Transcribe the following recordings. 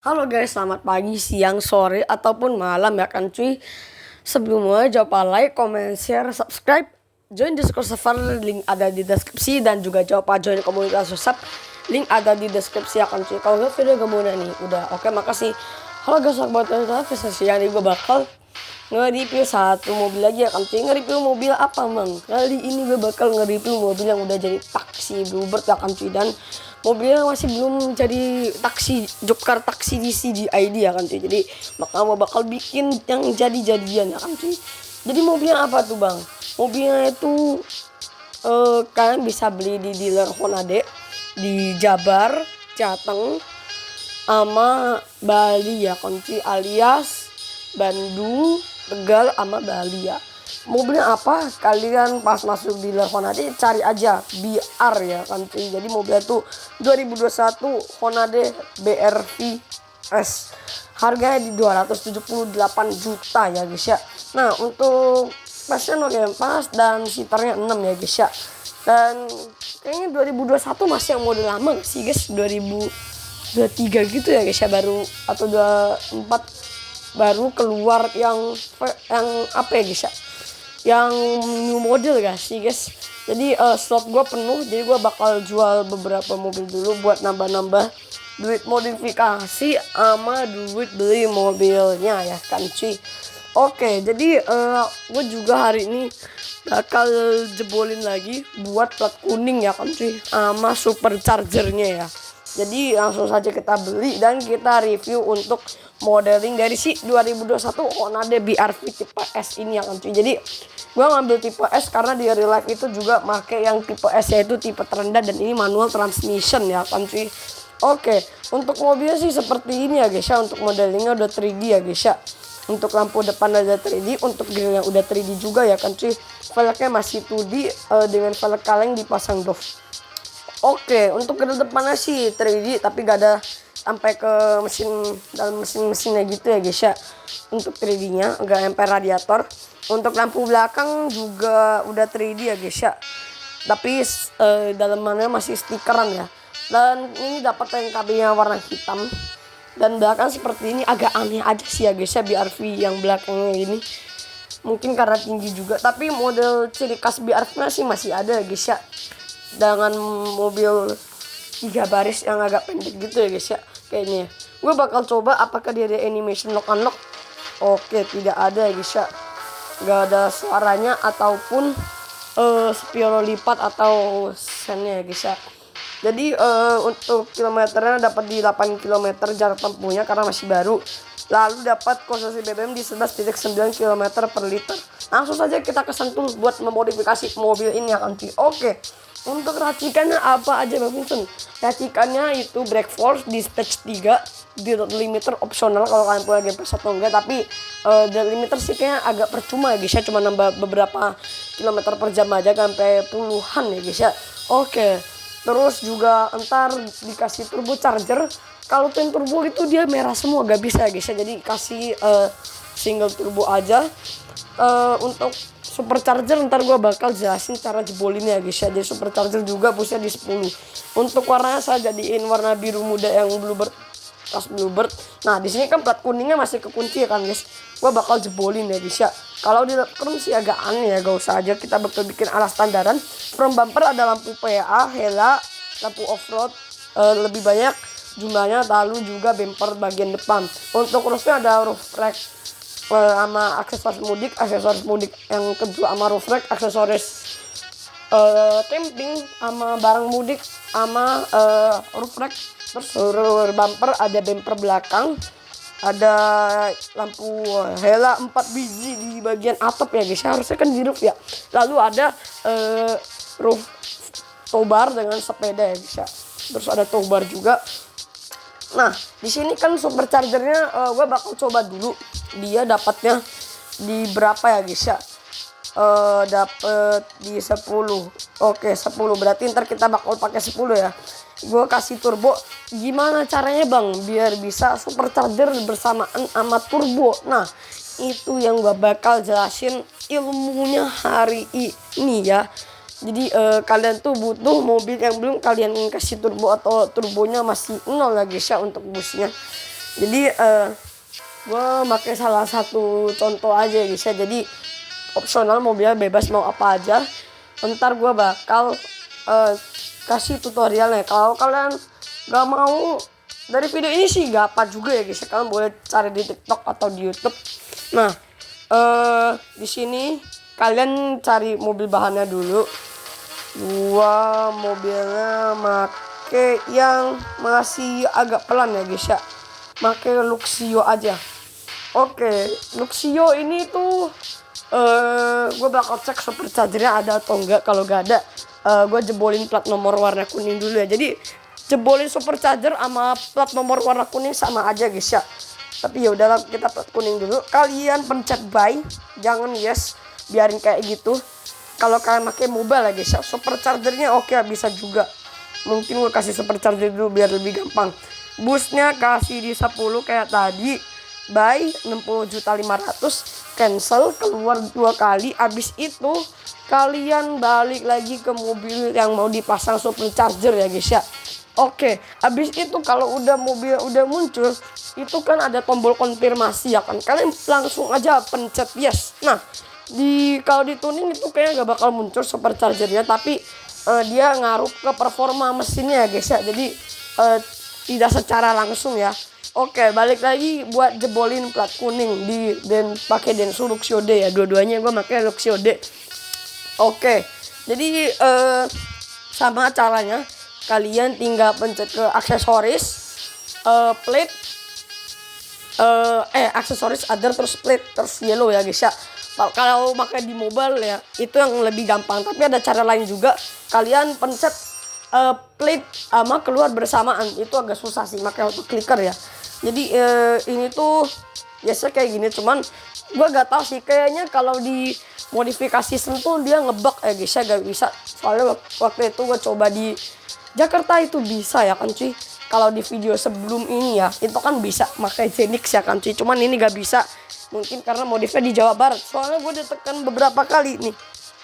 Halo guys, selamat pagi, siang, sore, ataupun malam ya kan cuy. Sebelumnya jangan lupa like, comment, share, subscribe, join Discord server, link ada di deskripsi. Dan juga jangan lupa join komunitas WhatsApp, link ada di deskripsi ya kan cuy. Kalau video gak nih, udah oke, makasih. Halo guys, buat sesi yang ini gue bakal nge-review satu mobil lagi ya kan cuy. Nge-review mobil apa bang? Kali ini gue bakal nge-review mobil yang udah jadi taksi Bluebird ya kan cuy. Dan mobilnya masih belum jadi taksi, job car taksi di CGID ya kan cuy. Jadi bakal bikin yang jadi-jadian ya kan cuy. Jadi mobilnya apa tuh bang? Mobilnya itu kalian bisa beli di dealer Honda di Jabar, Jateng, sama Bali ya kan cuy, alias Bandung, Tegal, sama Bali ya. Mobilnya apa? Kalian pas masuk dealer Honda cari aja BR ya kan cuy. Jadi mobilnya tuh 2021 Honda BRV S. Harganya di 278 juta ya guys ya. Nah, untuk pasnya oke pas dan seaternya 6 ya guys ya. Dan kayaknya 2021 masih yang model lama sih guys, 2023 gitu ya guys ya, baru atau 24 baru keluar yang apa ya guys ya, yang new model gak sih guys. Jadi slot gue penuh, jadi gue bakal jual beberapa mobil dulu buat nambah-nambah duit modifikasi sama duit beli mobilnya ya kan cuy. Oke, jadi gue juga hari ini bakal jebolin lagi buat plat kuning ya kan cuy, sama superchargernya ya. Jadi langsung saja kita beli dan kita review untuk modeling dari si 2021 Honda BRV tipe S ini ya kan cuy. Jadi gue ngambil tipe S karena di real life itu juga make yang tipe S, yaitu tipe terendah, dan ini manual transmission ya kan cuy. Oke, untuk mobilnya sih seperti ini ya guys ya. Untuk modelingnya udah 3D ya guys ya. Untuk lampu depan ada 3D, untuk grill yang udah 3D juga ya kan cuy. Velgnya masih 2D dengan velg kaleng dipasang doff. Oke, untuk grill depannya sih 3D tapi gak ada sampai ke dalam mesinnya gitu ya guys ya. Untuk 3D-nya enggak sampai radiator. Untuk lampu belakang juga udah 3D ya guys ya. Tapi dalamannya masih stikeran ya. Dan ini dapat yang kabelnya warna hitam. Dan belakang seperti ini, agak aneh aja sih ya guys ya BRV yang belakangnya ini. Mungkin karena tinggi juga, tapi model ciri khas BRV sih masih ada ya guys ya. Dengan mobil 3 baris yang agak pendek gitu ya guys ya kayaknya. Gue bakal coba apakah dia ada animation lock unlock. Oke, tidak ada ya guys ya. Gak ada suaranya ataupun spion lipat atau sennya ya guys ya. Jadi untuk kilometernya dapat di 8 km jarak tempuhnya karena masih baru. Lalu dapat konsumsi BBM di 11,9 km per liter. Langsung saja kita kesentul buat memodifikasi mobil ini ya kan cuy. Oke, untuk racikannya apa aja Bang Vincent? Racikannya itu brake force, dispatch 3, limiter opsional kalau kalian punya GPS atau enggak. Tapi limiter sih kayaknya agak percuma ya guys ya, cuma nambah beberapa kilometer per jam aja sampai puluhan ya guys ya. Oke, terus juga ntar dikasih turbo charger. Kalau twin turbo itu dia merah semua, gak bisa ya guys ya. Jadi kasih single turbo aja. Untuk supercharger ntar gue bakal jelasin cara jebolinnya ya guys ya. Jadi supercharger juga busnya di 10. Untuk warnanya saya jadiin warna biru muda yang Bluebird, khas Bluebird. Nah di sini kan plat kuningnya masih kekunci ya kan guys. Gue bakal jebolin ya guys ya. Kalau di krum sih agak aneh ya, gak usah aja, kita bakal bikin alas standaran. Front bumper ada lampu PA, hela, lampu off-road lebih banyak jumlahnya, lalu juga bumper bagian depan. Untuk roofnya ada roof rack sama aksesoris mudik yang kedua sama roof rack, aksesoris camping sama barang mudik sama roof rack. Terus bumper ada bumper belakang, ada lampu hela 4 biji di bagian atap ya guys, harusnya kan di roof ya. Lalu ada roof tow bar dengan sepeda ya guys ya. Terus ada tow bar juga. Nah, di sini kan superchargernya gue bakal coba dulu dia dapatnya di berapa ya guys ya. Dapat di 10. Oke, 10 berarti ntar kita bakal pakai 10 ya. Gue kasih turbo. Gimana caranya bang biar bisa supercharger bersamaan sama turbo? Nah, itu yang gue bakal jelasin ilmunya hari ini ya. Jadi kalian tuh butuh mobil yang belum kalian kasih turbo atau turbonya masih nol ya guys ya untuk busnya. Jadi gue pakai salah satu contoh aja guys ya. Jadi opsional, mobilnya bebas mau apa aja. Ntar gue bakal kasih tutorialnya. Kalau kalian gak mau dari video ini sih gak apa juga ya guys. Kalian boleh cari di TikTok atau di YouTube. Nah di sini kalian cari mobil bahannya dulu. Gua mobilnya make yang masih agak pelan ya guys ya. Make Luxio aja. Oke, Luxio ini tuh gue bakal cek superchargernya ada atau enggak. Kalau gak ada, gue jebolin plat nomor warna kuning dulu ya. Jadi jebolin supercharger sama plat nomor warna kuning sama aja guys ya. Tapi ya udahlah, kita plat kuning dulu. Kalian pencet buy, jangan yes, biarin kayak gitu. Kalau kalian pakai mobile ya guys ya, superchargernya oke bisa juga. Mungkin gue kasih supercharger dulu biar lebih gampang. Boostnya kasih di 10 kayak tadi. Buy 60.500.000, cancel, keluar 2 kali. Abis itu kalian balik lagi ke mobil yang mau dipasang supercharger ya guys ya. Oke, abis itu kalau udah mobil udah muncul, itu kan ada tombol konfirmasi ya kan. Kalian langsung aja pencet yes. Nah, kalau di tuning itu kayaknya gak bakal muncul superchargernya, tapi dia ngaruh ke performa mesinnya ya guys ya. Jadi tidak secara langsung ya. Oke, balik lagi buat jebolin plat kuning dan pakai Denso Luxio D ya. Dua-duanya gue pakai Luxio D. Oke, jadi sama caranya kalian tinggal pencet ke aksesoris, plate, aksesoris other, terus plate, terus yellow ya guys ya. Kalau pakai di mobile ya itu yang lebih gampang, tapi ada cara lain juga. Kalian pencet plate sama keluar bersamaan, itu agak susah sih pakai auto clicker ya. Jadi ini tuh biasa kayak gini, cuman gue gak tahu sih, kayaknya kalau di modifikasi sentuh dia ngebug ya guys ya, gak bisa. Soalnya waktu itu gue coba di Jakarta itu bisa ya kan cuy. Kalau di video sebelum ini ya itu kan bisa pakai Zenix ya kan cuy, cuman ini gak bisa. Mungkin karena modifnya di Jawa Barat. Soalnya gue udah tekan beberapa kali nih,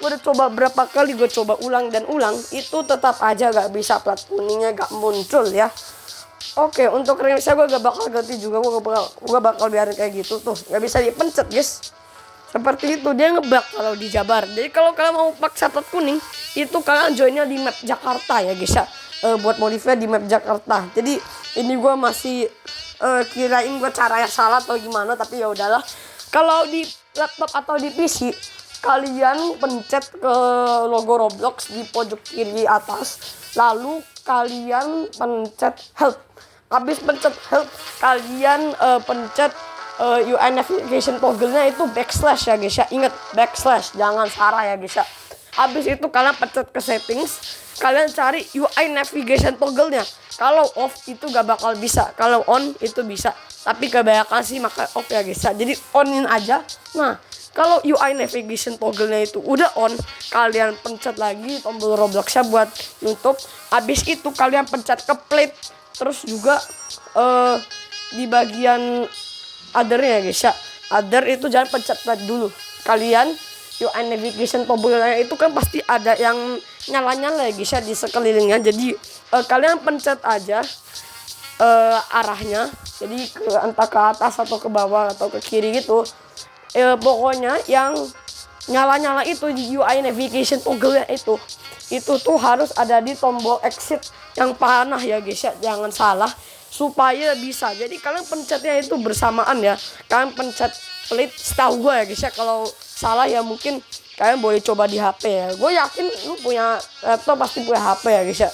gue udah coba berapa kali, gue coba ulang dan ulang, itu tetap aja gak bisa, plat kuningnya gak muncul ya. Oke, untuk rilisnya gue gak bakal ganti juga, gue bakal biarin kayak gitu tuh, gak bisa dipencet guys. Seperti itu, dia ngebug kalau di Jabar. Jadi kalau kalian mau paksa plat kuning, itu kalian joinnya di map Jakarta ya guys ya. Buat modifnya di map Jakarta. Jadi ini gue masih kirain gue cara yang salah atau gimana, tapi ya udahlah. Kalau di laptop atau di PC, kalian pencet ke logo Roblox di pojok kiri atas, lalu kalian pencet help. Habis pencet help, kalian pencet UI navigation toggle-nya itu backslash ya guys ya. Ingat, backslash, jangan salah ya guys ya. Habis itu kalian pencet ke settings, kalian cari UI navigation toggle-nya. Kalau off itu gak bakal bisa, kalau on itu bisa. Tapi kebanyakan sih maka off ya guys ya. Jadi onin aja. Nah, kalau UI navigation toggle-nya itu udah on, kalian pencet lagi tombol Roblox-nya buat nutup. Habis itu kalian pencet ke plate. Terus juga di bagian other-nya guys ya. Other itu jangan pencet plate dulu. Kalian UI navigation toggle-nya itu kan pasti ada yang nyala-nyala ya guys ya di sekelilingnya. Jadi kalian pencet aja arahnya. Jadi entah ke atas atau ke bawah atau ke kiri gitu. Pokoknya yang nyala-nyala itu di UI navigation toggle itu tuh harus ada di tombol exit yang panah ya guys ya, jangan salah, supaya bisa. Jadi kalian pencetnya itu bersamaan ya. Kalian pencet plate setahu gue ya guys ya. Kalau salah ya mungkin kalian boleh coba di HP ya. Gue yakin lu punya laptop pasti punya HP ya guys ya.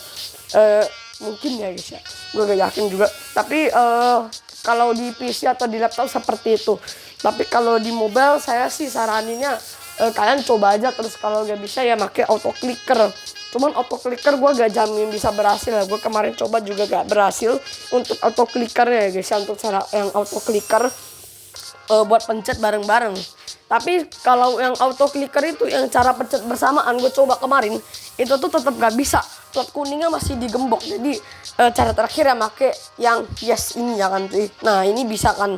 Mungkin ya guys ya, gue gak yakin juga. Tapi kalau di PC atau di laptop seperti itu. Tapi kalau di mobile saya sih saraninnya kalian coba aja. Terus kalau gak bisa ya pakai auto clicker. Cuman auto clicker gue gak jamin bisa berhasil ya. Gue kemarin coba juga gak berhasil untuk auto clicker ya guys ya. Untuk cara yang auto clicker buat pencet bareng-bareng. Tapi kalau yang auto clicker itu yang cara pencet bersamaan gue coba kemarin, itu tuh tetap gak bisa. Plat kuningnya masih digembok. Jadi cara terakhir ya make yang yes ini ya kan cuy. Nah ini bisa kan.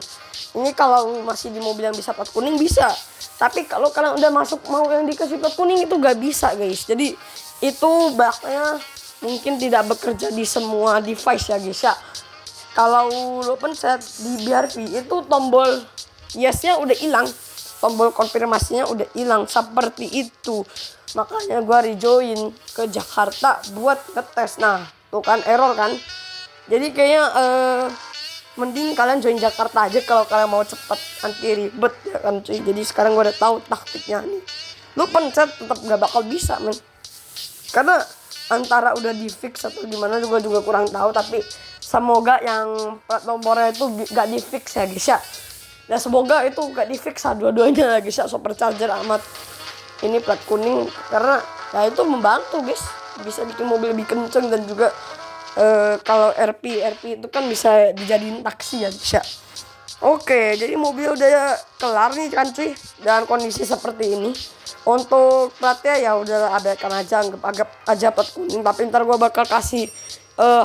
Ini kalau masih di mobil yang bisa plat kuning bisa. Tapi kalau kalian udah masuk mau yang dikasih plat kuning itu gak bisa guys. Jadi itu bugnya mungkin tidak bekerja di semua device ya guys ya. kalau lo pencet di BRV itu tombol yesnya udah hilang, tombol konfirmasinya udah hilang seperti itu. Makanya gua rejoin ke Jakarta buat ngetes. Nah tuh kan error kan. Jadi kayaknya mending kalian join Jakarta aja kalau kalian mau cepet, anti ribet ya kan cuy. Jadi sekarang gue udah tahu taktiknya nih. Lu pencet tetap gak bakal bisa men, karena antara udah di fix atau gimana juga kurang tahu. Tapi semoga yang plat nomornya itu gak di fix ya guys ya. Dan semoga itu gak di fix dua-duanya guys ya. Supercharger amat ini plat kuning, karena ya itu membantu guys, bisa bikin mobil lebih kenceng. Dan juga kalau RP itu kan bisa dijadiin taksi ya guys ya. Oke, jadi mobil udah kelar nih kan cuy, dan kondisi seperti ini. Untuk platnya ya udah abaikan aja, anggap aja plat kuning. Tapi ntar gue bakal kasih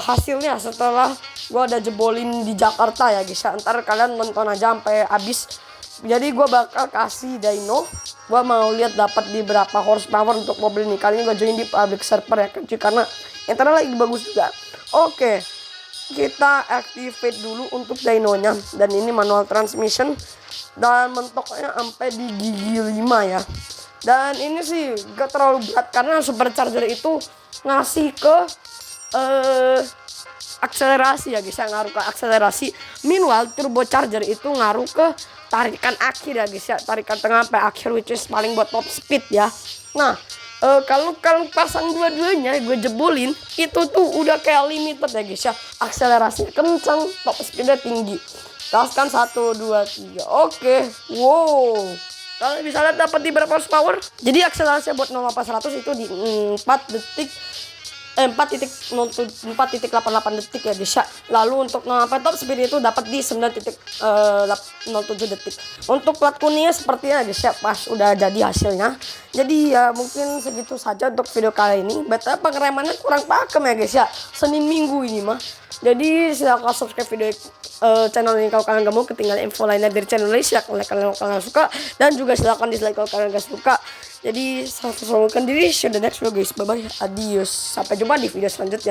hasilnya setelah gue udah jebolin di Jakarta ya guys ya. Ntar kalian nonton aja sampai habis. Jadi gue bakal kasih dyno, gue mau lihat dapat di berapa horsepower untuk mobil ini. Kali ini gue join di public server ya kan cuy, karena internet lagi bagus juga. Oke, kita activate dulu untuk dynonya. Dan ini manual transmission, dan mentoknya sampai di gigi 5 ya. Dan ini sih gak terlalu berat, karena supercharger itu ngasih ke akselerasi ya guys, yang ngaruh ke akselerasi. Meanwhile turbocharger itu ngaruh ke tarikan akhir ya guys ya, tarikan tengah sampai akhir, which is paling buat top speed ya. Nah kalau kalian pasang dua-duanya, gue jebolin itu tuh udah kayak limited ya guys ya. Akselerasinya kencang, top speednya tinggi. Gaskan 1, 2, 3. Oke, wow. Kalian bisa lihat dapat di berapa horsepower. Jadi akselerasinya buat 0-100 itu di 4.88 detik ya guys ya. Lalu untuk top speed itu dapat di 9.07 detik. Untuk plat kuningnya sepertinya guys ya, pas udah jadi hasilnya. Jadi ya mungkin segitu saja untuk video kali ini. Betul pengeremannya kurang pakem ya guys ya, Senin Minggu ini mah. Jadi silahkan subscribe video channel ini kalau kalian gak mau ketinggalan info lainnya dari channel ini. Silahkan like kalau kalian suka, dan juga silahkan dislike kalau kalian gak suka. Jadi selamatkan diri, see you the next video guys, bye bye, adios, sampai jumpa di video selanjutnya.